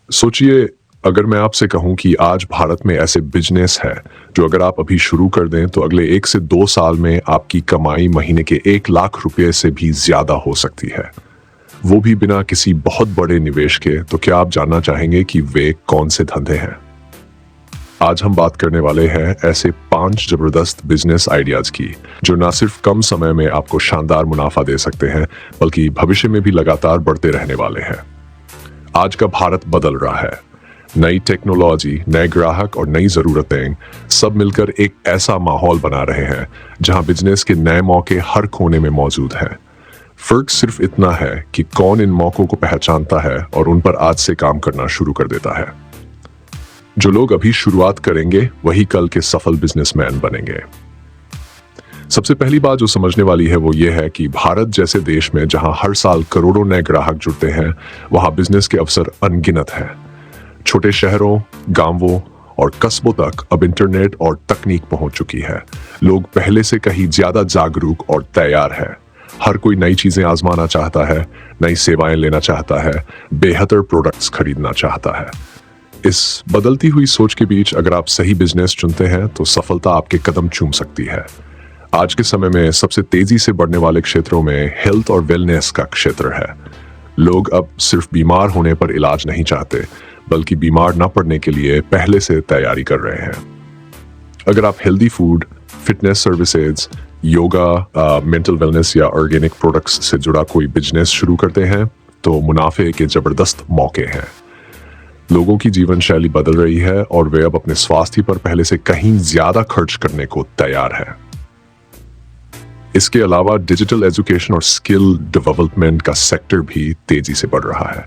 सोचिए, अगर मैं आपसे कहूं कि आज भारत में ऐसे बिजनेस है जो अगर आप अभी शुरू कर दें तो अगले 1 से 2 साल में आपकी कमाई महीने के 1 लाख रुपए से भी ज्यादा हो सकती है, वो भी बिना किसी बहुत बड़े निवेश के। तो क्या आप जानना चाहेंगे कि वे कौन से धंधे हैं? आज हम बात करने वाले हैं ऐसे 5 जबरदस्त बिजनेस आइडियाज की जो ना सिर्फ कम समय में आपको शानदार मुनाफा दे सकते हैं बल्कि भविष्य में भी लगातार बढ़ते रहने वाले हैं। आज का भारत बदल रहा है। नई टेक्नोलॉजी, नए ग्राहक और नई जरूरतें सब मिलकर एक ऐसा माहौल बना रहे हैं जहां बिजनेस के नए मौके हर कोने में मौजूद हैं। फर्क सिर्फ इतना है कि कौन इन मौकों को पहचानता है और उन पर आज से काम करना शुरू कर देता है। जो लोग अभी शुरुआत करेंगे वही कल के सफल बिजनेसमैन बनेंगे। सबसे पहली बात जो समझने वाली है वो ये है कि भारत जैसे देश में जहां हर साल करोड़ों नए ग्राहक जुड़ते हैं, वहां बिजनेस के अवसर अनगिनत हैं। छोटे शहरों, गांवों और कस्बों तक अब इंटरनेट और तकनीक पहुंच चुकी है। लोग पहले से कहीं ज्यादा जागरूक और तैयार है। हर कोई नई चीजें आजमाना चाहता है, नई सेवाएं लेना चाहता है, बेहतर प्रोडक्ट्स खरीदना चाहता है। इस बदलती हुई सोच के बीच अगर आप सही बिजनेस चुनते हैं तो सफलता आपके कदम चूम सकती है। आज के समय में सबसे तेजी से बढ़ने वाले क्षेत्रों में हेल्थ और वेलनेस का क्षेत्र है। लोग अब सिर्फ बीमार होने पर इलाज नहीं चाहते बल्कि बीमार न पड़ने के लिए पहले से तैयारी कर रहे हैं। अगर आप healthy food, fitness services, yoga, mental wellness या ऑर्गेनिक प्रोडक्ट्स से जुड़ा कोई बिजनेस शुरू करते हैं तो मुनाफे के जबरदस्त मौके हैं। लोगों की जीवन शैली बदल रही है और वे अब अपने स्वास्थ्य पर पहले से कहीं ज्यादा खर्च करने को तैयार हैं। इसके अलावा डिजिटल एजुकेशन और स्किल डेवलपमेंट का सेक्टर भी तेजी से बढ़ रहा है।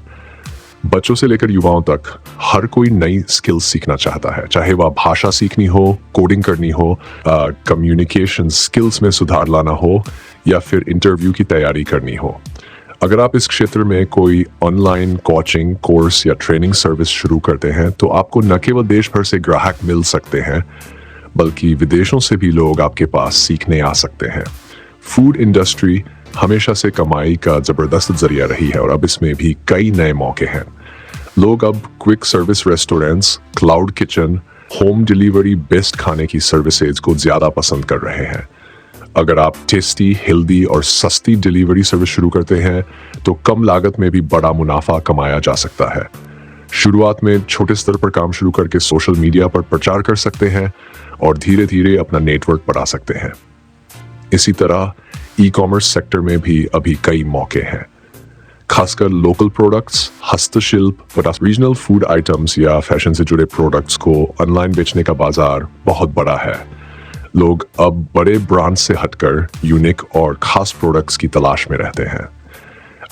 बच्चों से लेकर युवाओं तक हर कोई नई स्किल सीखना चाहता है, चाहे वह भाषा सीखनी हो, कोडिंग करनी हो, कम्युनिकेशन स्किल्स में सुधार लाना हो या फिर इंटरव्यू की तैयारी करनी हो। अगर आप इस क्षेत्र में कोई ऑनलाइन कोचिंग कोर्स या ट्रेनिंग सर्विस शुरू करते हैं तो आपको न केवल देश भर से ग्राहक मिल सकते हैं बल्कि विदेशों से भी लोग आपके पास सीखने आ सकते हैं। फूड इंडस्ट्री हमेशा से कमाई का जबरदस्त जरिया रही है और अब इसमें भी कई नए मौके हैं। लोग अब quick service restaurants, cloud kitchen, home delivery best खाने की सर्विसेज को ज्यादा पसंद कर रहे हैं। अगर आप टेस्टी, हेल्दी और सस्ती डिलीवरी सर्विस शुरू करते हैं तो कम लागत में भी बड़ा मुनाफा कमाया जा सकता है। शुरुआत में छोटे स्तर पर काम शुरू करके सोशल मीडिया पर प्रचार कर सकते हैं और धीरे धीरे अपना नेटवर्क बढ़ा सकते हैं। इसी तरह ई कॉमर्स सेक्टर में भी अभी कई मौके हैं, खासकर लोकल प्रोडक्ट्स, हस्तशिल्प, रीजनल फूड आइटम्स या फैशन से जुड़े प्रोडक्ट्स को ऑनलाइन बेचने का बाजार बहुत बड़ा है। लोग अब बड़े ब्रांड से हटकर यूनिक और खास प्रोडक्ट्स की तलाश में रहते हैं।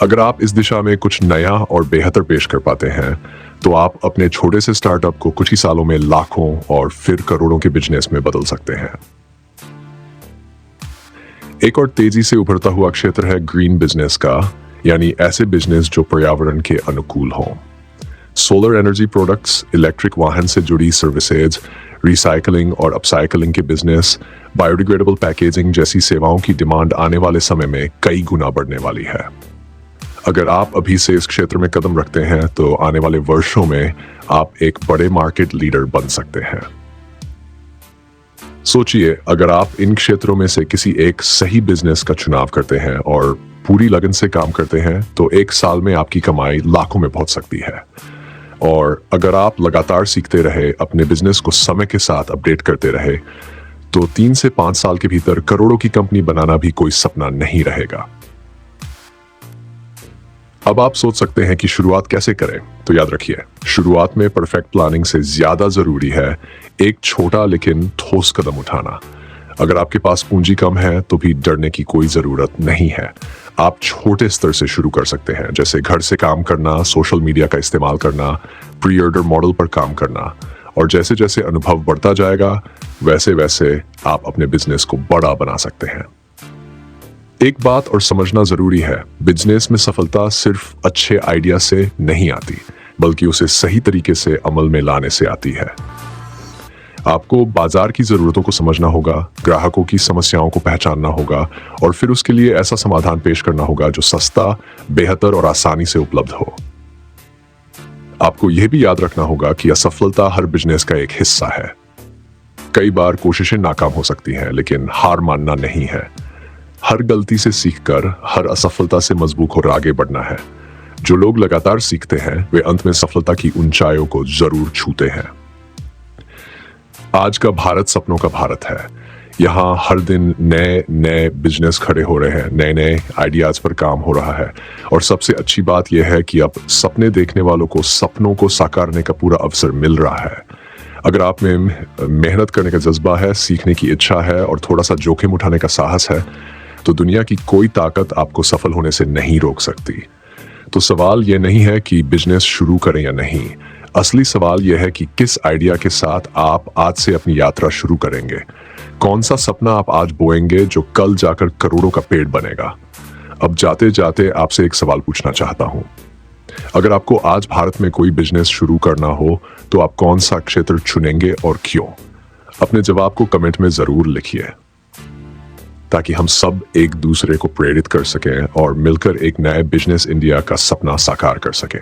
अगर आप इस दिशा में कुछ नया और बेहतर पेश कर पाते हैं तो आप अपने छोटे से स्टार्टअप को कुछ ही सालों में लाखों और फिर करोड़ों के बिजनेस में बदल सकते हैं। एक और तेजी से उभरता हुआ क्षेत्र है ग्रीन बिजनेस का, यानी ऐसे बिजनेस जो पर्यावरण के अनुकूल हों। सोलर एनर्जी प्रोडक्ट्स, इलेक्ट्रिक वाहन से जुड़ी सर्विसेज, रिसाइकलिंग और अपसाइकलिंग के बिजनेस, बायोडिग्रेडेबल पैकेजिंग जैसी सेवाओं की डिमांड आने वाले समय में कई गुना बढ़ने वाली है। अगर आप अभी से इस क्षेत्र में कदम रखते हैं तो आने वाले वर्षों में आप एक बड़े मार्केट लीडर बन सकते हैं। सोचिए, अगर आप इन क्षेत्रों में से किसी एक सही बिजनेस का चुनाव करते हैं और पूरी लगन से काम करते हैं तो 1 साल में आपकी कमाई लाखों में पहुंच सकती है। और अगर आप लगातार सीखते रहे, अपने बिजनेस को समय के साथ अपडेट करते रहे तो 3 से 5 साल के भीतर करोड़ों की कंपनी बनाना भी कोई सपना नहीं रहेगा। अब आप सोच सकते हैं कि शुरुआत कैसे करें, तो याद रखिए, शुरुआत में परफेक्ट प्लानिंग से ज्यादा जरूरी है एक छोटा लेकिन ठोस कदम उठाना। अगर आपके पास पूंजी कम है तो भी डरने की कोई जरूरत नहीं है। आप छोटे स्तर से शुरू कर सकते हैं, जैसे घर से काम करना, सोशल मीडिया का इस्तेमाल करना, प्री ऑर्डर मॉडल पर काम करना, और जैसे जैसे अनुभव बढ़ता जाएगा वैसे वैसे आप अपने बिजनेस को बड़ा बना सकते हैं। एक बात और समझना जरूरी है, बिजनेस में सफलता सिर्फ अच्छे आइडिया से नहीं आती बल्कि उसे सही तरीके से अमल में लाने से आती है। आपको बाजार की जरूरतों को समझना होगा, ग्राहकों की समस्याओं को पहचानना होगा और फिर उसके लिए ऐसा समाधान पेश करना होगा जो सस्ता, बेहतर और आसानी से उपलब्ध हो। आपको यह भी याद रखना होगा कि असफलता हर बिजनेस का एक हिस्सा है। कई बार कोशिशें नाकाम हो सकती हैं, लेकिन हार मानना नहीं है। हर गलती से सीखकर, हर असफलता से मजबूत होकर आगे बढ़ना है। जो लोग लगातार सीखते हैं वे अंत में सफलता की ऊंचाइयों को जरूर छूते हैं। आज का भारत सपनों का भारत है। यहाँ हर दिन नए नए बिजनेस खड़े हो रहे हैं, नए नए आइडियाज पर काम हो रहा है। और सबसे अच्छी बात यह है कि अब सपने देखने वालों को सपनों को साकारने का पूरा अवसर मिल रहा है। अगर आप में मेहनत करने का जज्बा है, सीखने की इच्छा है और थोड़ा सा जोखिम उठाने का साहस है, तो दुनिया की कोई ताकत आपको सफल होने से नहीं रोक सकती। तो सवाल यह नहीं है कि बिजनेस शुरू करें या नहीं, असली सवाल यह है कि किस आइडिया के साथ आप आज से अपनी यात्रा शुरू करेंगे। कौन सा सपना आप आज बोएंगे जो कल जाकर करोड़ों का पेड़ बनेगा। अब जाते जाते आपसे एक सवाल पूछना चाहता हूं। अगर आपको आज भारत में कोई बिजनेस शुरू करना हो तो आप कौन सा क्षेत्र चुनेंगे और क्यों? अपने जवाब को कमेंट में जरूर लिखिए, ताकि हम सब एक दूसरे को प्रेरित कर सकें और मिलकर एक नए बिजनेस इंडिया का सपना साकार कर सकें।